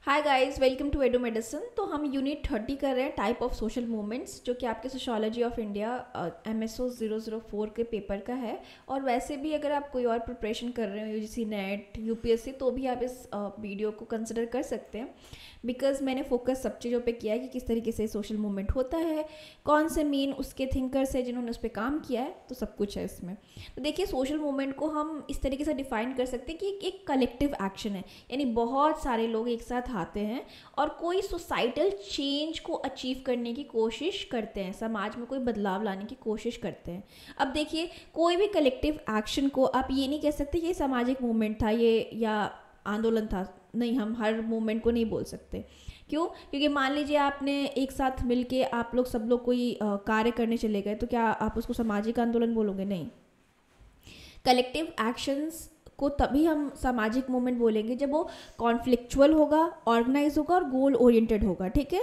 Hi guys, welcome to एडो medicine. तो हम यूनिट 30 कर रहे हैं, टाइप ऑफ सोशल मूवमेंट्स, जो कि आपके सोशोलॉजी ऑफ इंडिया MSO 004 के पेपर का है। और वैसे भी अगर आप कोई और प्रिपरेशन कर रहे हो UGC नेट UPSC, तो भी आप इस वीडियो को कंसिडर कर सकते हैं, बिकॉज मैंने फोकस सब चीज़ों पे किया है कि किस तरीके से सोशल मूवमेंट होता है, कौन से मेन उसके थिंकर्स हैं जिन्होंने उस पर काम किया है, तो सब कुछ है इसमें। तो देखिए, सोशल मूवमेंट को हम इस तरीके से डिफाइन कर सकते हैं कि एक कलेक्टिव एक्शन है, यानी बहुत सारे लोग एक साथ आते हैं और कोई सोसाइटल चेंज को अचीव करने की कोशिश करते हैं, समाज में कोई बदलाव लाने की कोशिश करते हैं। अब देखिए, कोई भी कलेक्टिव एक्शन को आप ये नहीं कह सकते कि ये सामाजिक मूवमेंट था ये या आंदोलन था। नहीं, हम हर मूवमेंट को नहीं बोल सकते। क्यों? क्योंकि मान लीजिए आपने एक साथ मिलके आप लोग सब लोग कोई कार्य करने चले गए, तो क्या आप उसको सामाजिक आंदोलन बोलोगे? नहीं। कलेक्टिव एक्शंस को तभी हम सामाजिक मूवमेंट बोलेंगे जब वो कॉन्फ्लिक्चुअल होगा, ऑर्गेनाइज होगा और गोल ओरिएंटेड होगा। ठीक है,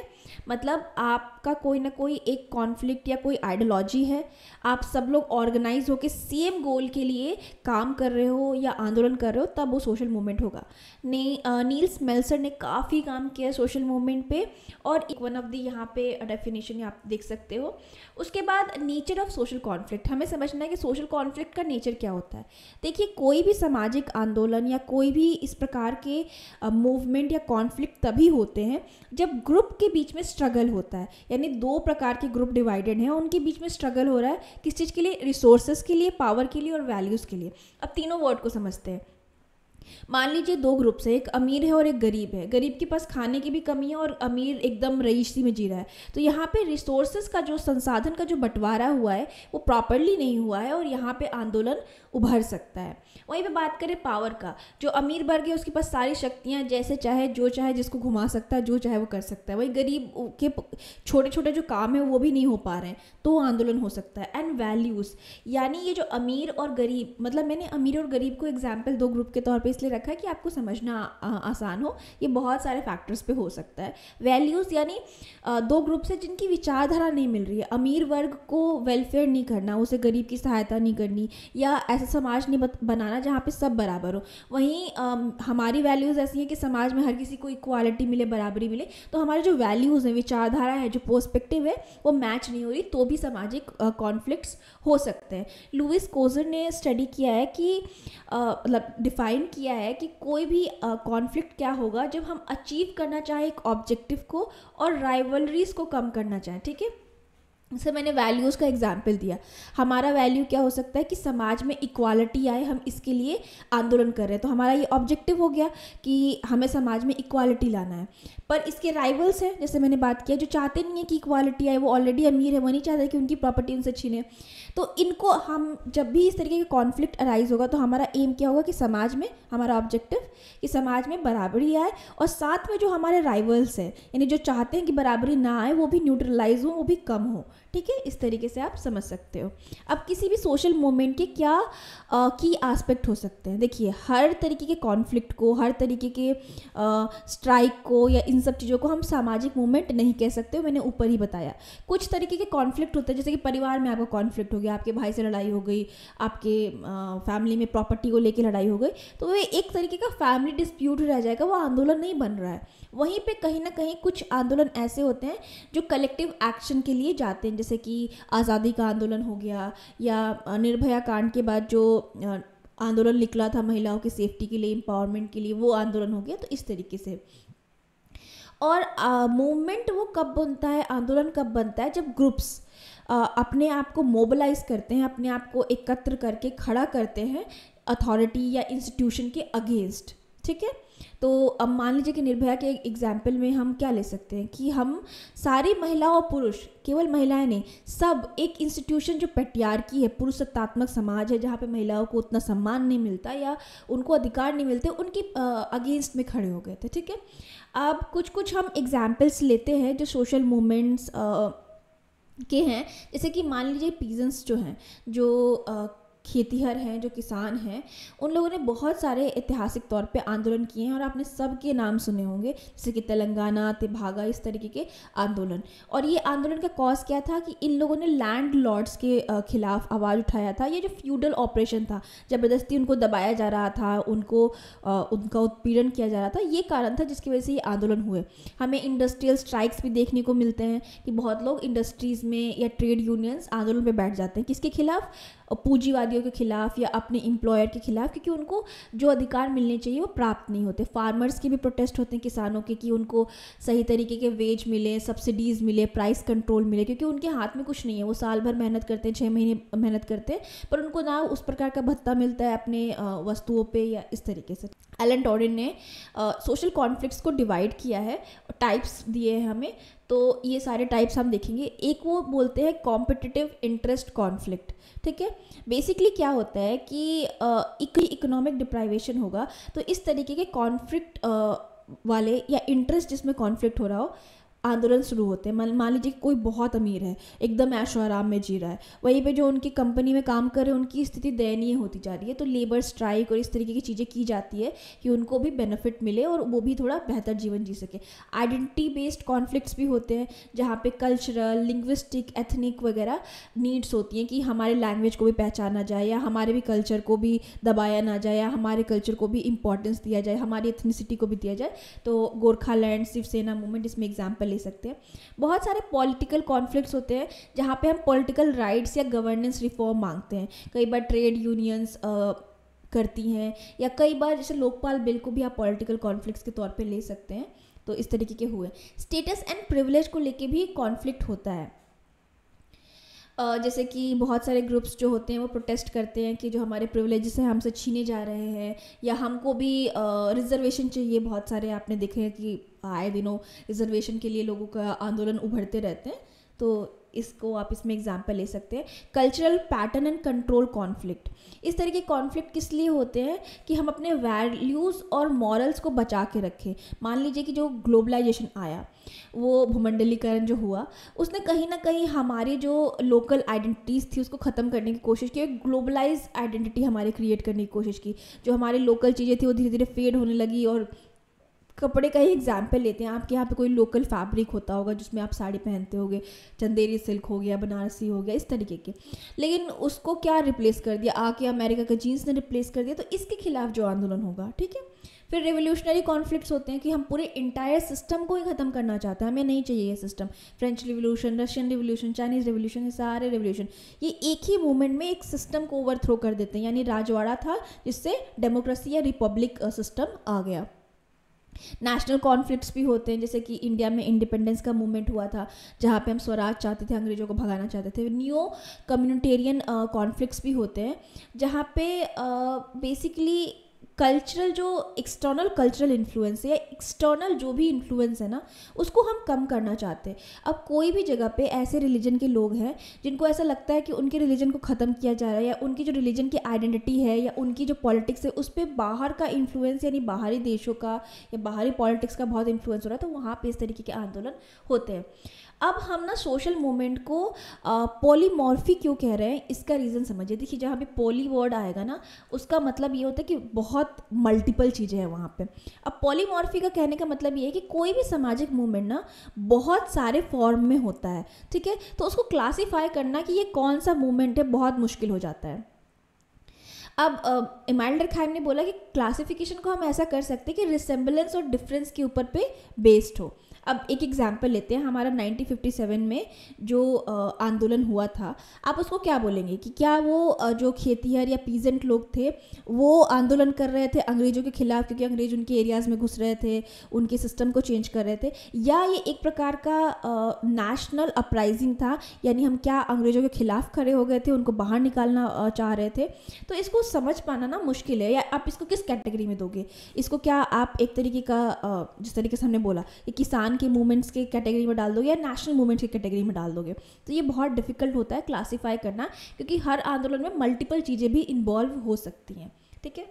मतलब आपका कोई ना कोई एक कॉन्फ्लिक्ट या कोई आइडियोलॉजी है, आप सब लोग ऑर्गेनाइज होकर सेम गोल के लिए काम कर रहे हो या आंदोलन कर रहे हो, तब वो सोशल मूवमेंट होगा। नील्स मेल्सर ने काफ़ी काम किया सोशल मूवमेंट पे, और एक वन ऑफ दी यहाँ पे डेफिनेशन आप देख सकते हो। उसके बाद नेचर ऑफ सोशल कॉन्फ्लिक्ट, हमें समझना है कि सोशल कॉन्फ्लिक्ट का नेचर क्या होता है। देखिए, कोई भी सामाजिक आंदोलन या कोई भी इस प्रकार के मूवमेंट या कॉन्फ्लिक्ट तभी होते हैं जब ग्रुप के बीच में स्ट्रगल होता है, यानी दो प्रकार के ग्रुप डिवाइडेड हैं, उनके बीच में स्ट्रगल हो रहा है। किस चीज़ के लिए? रिसोर्सेज के लिए, पावर के लिए और वैल्यूज़ के लिए। अब तीनों वर्ड को समझते हैं। मान लीजिए दो ग्रुप्स है, एक अमीर है और एक गरीब है। गरीब के पास खाने की भी कमी है और अमीर एकदम रईसी में जी रहा है। तो यहाँ पे रिसोर्सेज का जो संसाधन का जो बंटवारा हुआ है वो प्रॉपरली नहीं हुआ है, और यहाँ पे आंदोलन उभर सकता है। वहीं पे बात करें पावर का, जो अमीर वर्ग है उसके पास सारी शक्तियाँ, जैसे चाहे जो चाहे जिसको घुमा सकता है, जो चाहे वो कर सकता है। वहीं गरीब के छोटे छोटे जो काम है वो भी नहीं हो पा रहे हैं, तो आंदोलन हो सकता है। एंड वैल्यूज़, यानी ये जो अमीर और गरीब, मतलब मैंने अमीर और गरीब को एग्जाम्पल दो ग्रुप के तौर पे इसलिए रखा है कि आपको समझना आसान हो। ये बहुत सारे फैक्टर्स पे हो सकता है। वैल्यूज़ यानी दो ग्रुप से जिनकी विचारधारा नहीं मिल रही है। अमीर वर्ग को वेलफेयर नहीं करना, उसे गरीब की सहायता नहीं करनी, या ऐसा समाज नहीं बनाना जहाँ पे सब बराबर हो। वहीं हमारी वैल्यूज़ ऐसी हैं कि समाज में हर किसी को इक्वालिटी मिले, बराबरी मिले। तो हमारे जो वैल्यूज़ हैं, विचारधारा है, जो पर्सपेक्टिव है, वो मैच नहीं हो रही, तो भी सामाजिक कॉन्फ्लिक्ट्स हो सकते हैं। लुइस कोजर ने स्टडी किया है कि मतलब डिफाइन किया है कि कोई भी कॉन्फ्लिक्ट क्या होगा जब हम अचीव करना चाहें एक ऑब्जेक्टिव को और राइवलरीज को कम करना चाहें। ठीक है, जैसे मैंने वैल्यूज़ का एग्जाम्पल दिया। हमारा वैल्यू क्या हो सकता है कि समाज में इक्वालिटी आए, हम इसके लिए आंदोलन कर रहे हैं, तो हमारा ये ऑब्जेक्टिव हो गया कि हमें समाज में इक्वालिटी लाना है। पर इसके राइवल्स हैं, जैसे मैंने बात किया, जो चाहते नहीं है कि इक्वालिटी आए, वो ऑलरेडी अमीर है, वो नहीं चाहते कि उनकी प्रॉपर्टी उनसे छीने। तो इनको हम जब भी इस तरीके का कॉन्फ्लिक्ट अराइज होगा, तो हमारा एम क्या होगा कि समाज में, हमारा ऑब्जेक्टिव कि समाज में बराबरी आए, और साथ में जो हमारे राइवल्स हैं, यानी जो चाहते हैं कि बराबरी ना आए, वो भी न्यूट्रलाइज हो, वो भी कम हो। ठीक है, इस तरीके से आप समझ सकते हो। अब किसी भी सोशल मूवमेंट के क्या की एस्पेक्ट हो सकते हैं। देखिए, हर तरीके के कॉन्फ्लिक्ट को, हर तरीके के स्ट्राइक को या इन सब चीज़ों को हम सामाजिक मूवमेंट नहीं कह सकते। मैंने ऊपर ही बताया कुछ तरीके के कॉन्फ्लिक्ट होते हैं, जैसे कि परिवार में आपका कॉन्फ्लिक्ट हो गया, आपके भाई से लड़ाई हो गई, आपके फैमिली में प्रॉपर्टी को लेकर लड़ाई हो गई, तो वो एक तरीके का फैमिली डिस्प्यूट रह जाएगा, वो आंदोलन नहीं बन रहा है। वहीं पे कहीं ना कहीं कुछ आंदोलन ऐसे होते हैं जो कलेक्टिव एक्शन के लिए जाते हैं, जैसे कि आज़ादी का आंदोलन हो गया, या निर्भया कांड के बाद जो आंदोलन निकला था महिलाओं की सेफ्टी के लिए, एम्पावरमेंट के लिए, वो आंदोलन हो गया। तो इस तरीके से। और मूवमेंट वो कब बनता है, आंदोलन कब बनता है, जब ग्रुप्स अपने आप को मोबिलाइज करते हैं, अपने आप को एकत्र करके खड़ा करते हैं अथॉरिटी या इंस्टीट्यूशन के अगेंस्ट। ठीक है, तो अब मान लीजिए कि निर्भया के एग्जाम्पल में हम क्या ले सकते हैं कि हम सारी महिलाओं और पुरुष, केवल महिलाएं नहीं, सब एक इंस्टीट्यूशन जो पेट्रियार्की है, पुरुष सत्तात्मक समाज है, जहाँ पे महिलाओं को उतना सम्मान नहीं मिलता या उनको अधिकार नहीं मिलते, उनकी अगेंस्ट में खड़े हो गए थे। ठीक है, अब कुछ हम एग्जाम्पल्स लेते हैं जो सोशल मूवमेंट्स के हैं। जैसे कि मान लीजिए पीजेंट्स जो हैं, जो खेतीहर हैं, जो किसान हैं, उन लोगों ने बहुत सारे ऐतिहासिक तौर पे आंदोलन किए हैं और आपने सब के नाम सुने होंगे, जैसे कि तेलंगाना, तेभागा, इस तरीके के आंदोलन। और ये आंदोलन का कॉज क्या था कि इन लोगों ने लैंड लॉर्ड्स के खिलाफ आवाज़ उठाया था। ये जो फ्यूडल ऑपरेशन था, ज़बरदस्ती उनको दबाया जा रहा था, उनका उत्पीड़न किया जा रहा था, ये कारण था जिसकी वजह से ये आंदोलन हुए। हमें इंडस्ट्रियल स्ट्राइक्स भी देखने को मिलते हैं कि बहुत लोग इंडस्ट्रीज़ में या ट्रेड यूनियंस आंदोलन पे बैठ जाते हैं, किसके खिलाफ? पूंजीवादियों के खिलाफ या अपने एम्प्लॉयर के खिलाफ, क्योंकि उनको जो अधिकार मिलने चाहिए वो प्राप्त नहीं होते। फार्मर्स के भी प्रोटेस्ट होते हैं, किसानों के, कि उनको सही तरीके के वेज मिले, सब्सिडीज़ मिले, प्राइस कंट्रोल मिले, क्योंकि उनके हाथ में कुछ नहीं है। वो साल भर मेहनत करते हैं, 6 महीने मेहनत करते हैं, पर उनको ना उस प्रकार का भत्ता मिलता है अपने वस्तुओं पे या इस तरीके से। एलन टोरिन ने सोशल कॉन्फ्लिक्ट्स को डिवाइड किया है, टाइप्स दिए हैं हमें, तो ये सारे टाइप्स हम देखेंगे। एक वो बोलते हैं कॉम्पिटिटिव इंटरेस्ट कॉन्फ्लिक्ट, ठीक है। बेसिकली क्या होता है कि इकोनॉमिक डिप्राइवेशन होगा तो इस तरीके के कॉन्फ्लिक्ट वाले या इंटरेस्ट जिसमें कॉन्फ्लिक्ट हो रहा हो, आंदोलन शुरू होते हैं। मान लीजिए कि कोई बहुत अमीर है, एकदम ऐशो आराम में जी रहा है, वहीं पे जो उनकी कंपनी में काम कर रहे हैं उनकी स्थिति दयनीय होती जा रही है, तो लेबर स्ट्राइक और इस तरीके की चीज़ें की जाती है कि उनको भी बेनिफिट मिले और वो भी थोड़ा बेहतर जीवन जी सके। आइडेंटिटी बेस्ड कॉन्फ्लिक्ट्स भी होते हैं, जहाँ पे कल्चरल, लिंग्विस्टिक, एथनिक वगैरह नीड्स होती हैं कि हमारे लैंग्वेज को भी पहचाना जाए, या हमारे भी कल्चर को भी दबाया ना जाए, या हमारे कल्चर को भी इंपॉर्टेंस दिया जाए, हमारी एथनिसिटी को भी दिया जाए। तो गोरखालैंड, शिवसेना मूवमेंट इसमें एग्जाम्पल ले सकते हैं। बहुत सारे पॉलिटिकल कॉन्फ्लिक्ट्स होते हैं जहाँ पे हम पॉलिटिकल राइट्स या गवर्नेंस रिफॉर्म मांगते हैं। कई बार ट्रेड यूनियंस करती हैं, या कई बार जैसे लोकपाल बिल को भी आप पॉलिटिकल कॉन्फ्लिक्ट्स के तौर पे ले सकते हैं। तो इस तरीके के हुए। स्टेटस एंड प्रिविलेज को लेके भी कॉन्फ्लिक्ट होता है। जैसे कि बहुत सारे ग्रुप्स जो होते हैं वो प्रोटेस्ट करते हैं कि जो हमारे प्रिविलेजेस हैं हमसे छीने जा रहे हैं, या हमको भी रिजर्वेशन चाहिए। बहुत सारे आपने देखे हैं कि आए दिनों रिजर्वेशन के लिए लोगों का आंदोलन उभरते रहते हैं, तो इसको आप इसमें एग्जाम्पल ले सकते हैं। Cultural pattern and control conflict, इस तरह के कॉन्फ्लिक्ट किस लिए होते हैं कि हम अपने वैल्यूज़ और मॉरल्स को बचा के रखें। मान लीजिए कि जो ग्लोबलाइजेशन आया, वो भूमंडलीकरण जो हुआ, उसने कहीं ना कहीं हमारी जो लोकल आइडेंटिटीज़ थी उसको ख़त्म करने की कोशिश की, ग्लोबलाइज आइडेंटिटी हमारे क्रिएट करने की कोशिश की। जो हमारी लोकल चीज़ें थी वो धीरे धीरे फेड होने लगी। और कपड़े का ही एग्जाम्पल लेते हैं, आपके यहाँ पे कोई लोकल फैब्रिक होता होगा जिसमें आप साड़ी पहनते होगे, चंदेरी सिल्क हो गया, बनारसी हो गया, इस तरीके के, लेकिन उसको क्या रिप्लेस कर दिया, आके अमेरिका का जीन्स ने रिप्लेस कर दिया। तो इसके खिलाफ जो आंदोलन होगा, ठीक है। फिर रेवोल्यूशनरी कॉन्फ्लिक्ट्स होते हैं कि हम पूरे इंटायर सिस्टम को ही ख़त्म करना चाहते हैं, हमें नहीं चाहिए ये system. French revolution, Russian revolution, Chinese revolution, ये सारे रिवोल्यूशन ये एक ही मूवमेंट में एक सिस्टम को ओवरथ्रो कर देते हैं। यानी राजवाड़ा था जिससे डेमोक्रेसी या रिपब्लिक सिस्टम आ गया। नेशनल कॉन्फ्लिक्ट्स भी होते हैं, जैसे कि इंडिया में इंडिपेंडेंस का मूवमेंट हुआ था जहाँ पे हम स्वराज चाहते थे, अंग्रेजों को भगाना चाहते थे। न्यू कम्युनिटेरियन कॉन्फ्लिक्ट्स भी होते हैं जहाँ पे बेसिकली कल्चरल जो एक्सटर्नल कल्चरल इन्फ्लुएंस है या एक्सटर्नल जो भी इन्फ्लुएंस है ना, उसको हम कम करना चाहते हैं। अब कोई भी जगह पे ऐसे रिलीजन के लोग हैं जिनको ऐसा लगता है कि उनके रिलीजन को ख़त्म किया जा रहा है, या उनकी जो रिलीजन की आइडेंटिटी है या उनकी जो पॉलिटिक्स है उस पर बाहर का इन्फ्लुएंस, यानी बाहरी देशों का या बाहरी पॉलिटिक्स का बहुत इन्फ्लुएंस हो रहा है, तो वहाँ पर इस तरीके के आंदोलन होते हैं। अब हम ना सोशल मूवमेंट को पॉलीमॉर्फी क्यों कह रहे हैं, इसका रीज़न समझिए। देखिए, जहाँ भी पॉली वर्ड आएगा ना, उसका मतलब ये होता है कि बहुत मल्टीपल चीज़ें हैं वहाँ पे। अब पॉलीमॉर्फी का कहने का मतलब ये है कि कोई भी सामाजिक मूवमेंट ना बहुत सारे फॉर्म में होता है, ठीक है। तो उसको क्लासीफाई करना कि ये कौन सा मूवमेंट है बहुत मुश्किल हो जाता है। अब इमाइल डर्कहाइम ने बोला कि क्लासिफिकेशन को हम ऐसा कर सकते हैं कि रिसेम्बलेंस और डिफरेंस के ऊपर पे बेस्ड हो। अब एक एग्जाम्पल लेते हैं, हमारा 1957 में जो आंदोलन हुआ था, आप उसको क्या बोलेंगे कि क्या वो जो खेतीहर या पीजेंट लोग थे वो आंदोलन कर रहे थे अंग्रेज़ों के खिलाफ क्योंकि अंग्रेज उनके एरियाज़ में घुस रहे थे, उनके सिस्टम को चेंज कर रहे थे, या ये एक प्रकार का नेशनल अपराइजिंग था, यानी हम क्या अंग्रेज़ों के खिलाफ खड़े हो गए थे, उनको बाहर निकालना चाह रहे थे। तो इसको समझ पाना ना मुश्किल है, या आप इसको किस कैटेगरी में दोगे। इसको क्या आप एक तरीके का जिस तरीके से हमने बोला कि किसान के मूवमेंट्स के कैटेगरी में डाल दोगे या नेशनल मूवमेंट्स की कैटेगरी में डाल दोगे, तो ये बहुत डिफिकल्ट होता है क्लासीफाई करना, क्योंकि हर आंदोलन में मल्टीपल चीज़ें भी इन्वॉल्व हो सकती हैं, ठीक है।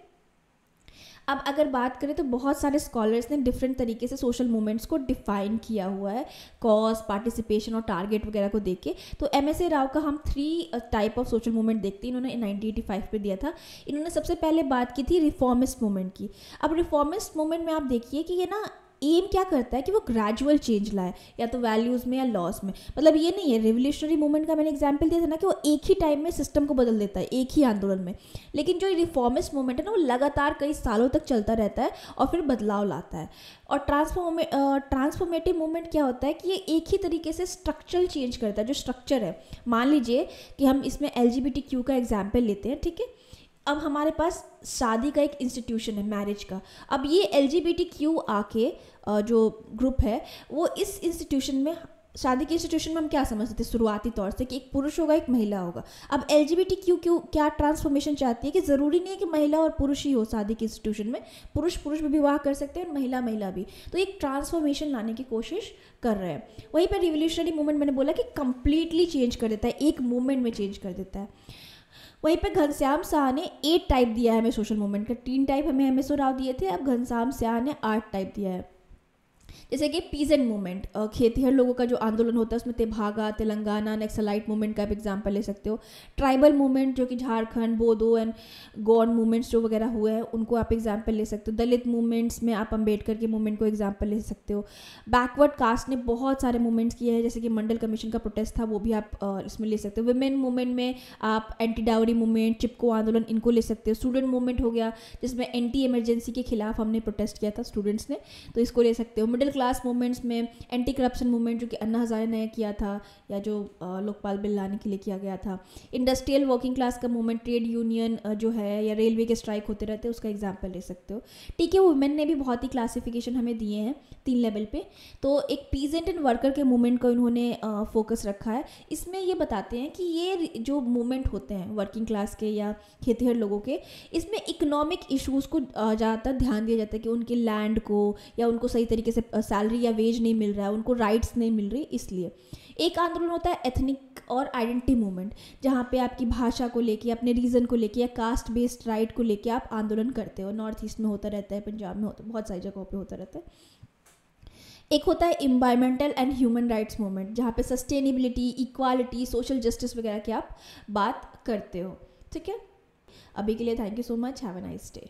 अब अगर बात करें तो बहुत सारे स्कॉलर्स ने डिफरेंट तरीके से सोशल मूवमेंट्स को डिफाइन किया हुआ है, कॉज, पार्टिसिपेशन और टारगेट वगैरह को देख के। तो एम.एस.ए. राव का हम 3 टाइप ऑफ सोशल मूवमेंट देखते हैं, इन्होंने 1985 पे दिया था। इन्होंने सबसे पहले बात की थी रिफॉर्मिस्ट मूवमेंट की। अब रिफॉर्मिस्ट मूवमेंट में आप देखिए कि ये ना एम क्या करता है कि वो ग्रेजुअल चेंज लाए, या तो वैल्यूज़ में या लॉस में। मतलब ये नहीं है, रिवोल्यूशनरी मूवमेंट का मैंने एग्जांपल दिया था ना कि वो एक ही टाइम में सिस्टम को बदल देता है, एक ही आंदोलन में। लेकिन जो रिफॉर्मिस्ट मूवमेंट है ना, वो लगातार कई सालों तक चलता रहता है और फिर बदलाव लाता है। और ट्रांसफॉर्मेटिव मूवमेंट क्या होता है कि ये एक ही तरीके से स्ट्रक्चरल चेंज करता है, जो स्ट्रक्चर है। मान लीजिए कि हम इसमें LGBTQ का एग्जाम्पल लेते हैं, ठीक है। अब हमारे पास शादी का एक इंस्टीट्यूशन है, मैरिज का। अब ये LGBTQ आके जो ग्रुप है वो इस इंस्टीट्यूशन में, शादी के इंस्टीट्यूशन में हम क्या समझते थे शुरुआती तौर से कि एक पुरुष होगा, एक महिला होगा। अब LGBTQ क्या ट्रांसफॉर्मेशन चाहती है कि ज़रूरी नहीं है कि महिला और पुरुष ही हो शादी के इंस्टीट्यूशन में, पुरुष पुरुष भी विवाह कर सकते हैं और महिला महिला भी। तो एक ट्रांसफॉर्मेशन लाने की कोशिश कर रहे हैं। वहीं पर रिवोल्यूशनरी मूवमेंट मैंने बोला कि कंप्लीटली चेंज कर देता है, एक मूवमेंट में चेंज कर देता है। वहीं पे घनश्याम शाह ने 8 टाइप दिया है हमें सोशल मूवमेंट का। 3 टाइप हमें एम.एस. राव दिए थे, अब घनश्याम शाह ने 8 टाइप दिया है। जैसे कि पीजेंट मूवमेंट, खेतीहर लोगों का जो आंदोलन होता है, उसमें तेभागा, तेलंगाना, नक्सलाइट मूवमेंट का आप एग्जाम्पल ले सकते हो। ट्राइबल मूवमेंट जो कि झारखंड, बोडो एंड गौंड मूवमेंट्स जो वगैरह हुए हैं, उनको आप एग्जाम्पल ले सकते हो। दलित मूवमेंट्स में आप अम्बेडकर के मूवमेंट को एग्जाम्पल ले सकते हो। बैकवर्ड कास्ट ने बहुत सारे मूवमेंट्स किए हैं, जैसे कि मंडल कमीशन का प्रोटेस्ट था, वो भी आप इसमें ले सकते हो। वुमेन मूवमेंट में आप एंटी डाउरी मूवमेंट, चिपको आंदोलन, इनको ले सकते हो। स्टूडेंट मूवमेंट हो गया, जिसमें एंटी इमरजेंसी के खिलाफ हमने प्रोटेस्ट किया था स्टूडेंट्स ने, तो इसको ले सकते हो। मिडिल क्लास मूवमेंट्स में एंटी करप्शन मूवमेंट जो कि अन्ना हजारे ने किया था, या जो लोकपाल बिल लाने के लिए किया गया था। इंडस्ट्रियल वर्किंग क्लास का मूवमेंट, ट्रेड यूनियन जो है, या रेलवे के स्ट्राइक होते रहते हैं, उसका एग्जाम्पल ले सकते हो। ठीक है, वुमेन ने भी बहुत ही क्लासिफिकेशन हमें दिए हैं 3 लेवल पे। तो एक पीजेंट एंड वर्कर के मूवमेंट को इन्होंने फोकस रखा है। इसमें ये बताते हैं कि ये जो मूवमेंट होते हैं वर्किंग क्लास के या खेतीहर लोगों के, इसमें इकोनॉमिक इश्यूज़ को ज़्यादातर ध्यान दिया जाता है कि उनके लैंड को, या उनको सही तरीके से सैलरी या वेज नहीं मिल रहा है, उनको राइट्स नहीं मिल रही, इसलिए। एक आंदोलन होता है एथनिक और आइडेंटिटी मूवमेंट, जहाँ पे आपकी भाषा को लेके, अपने रीजन को लेके, या कास्ट बेस्ड राइट को लेके आप आंदोलन करते हो। नॉर्थ ईस्ट में होता रहता है, पंजाब में होता है, बहुत सारी जगहों पे होता रहता है। एक होता है environmental and human rights movement, जहाँ पे सस्टेनेबिलिटी, इक्वालिटी, सोशल जस्टिस वगैरह की आप बात करते हो। ठीक है, अभी के लिए thank you so much, have a nice day.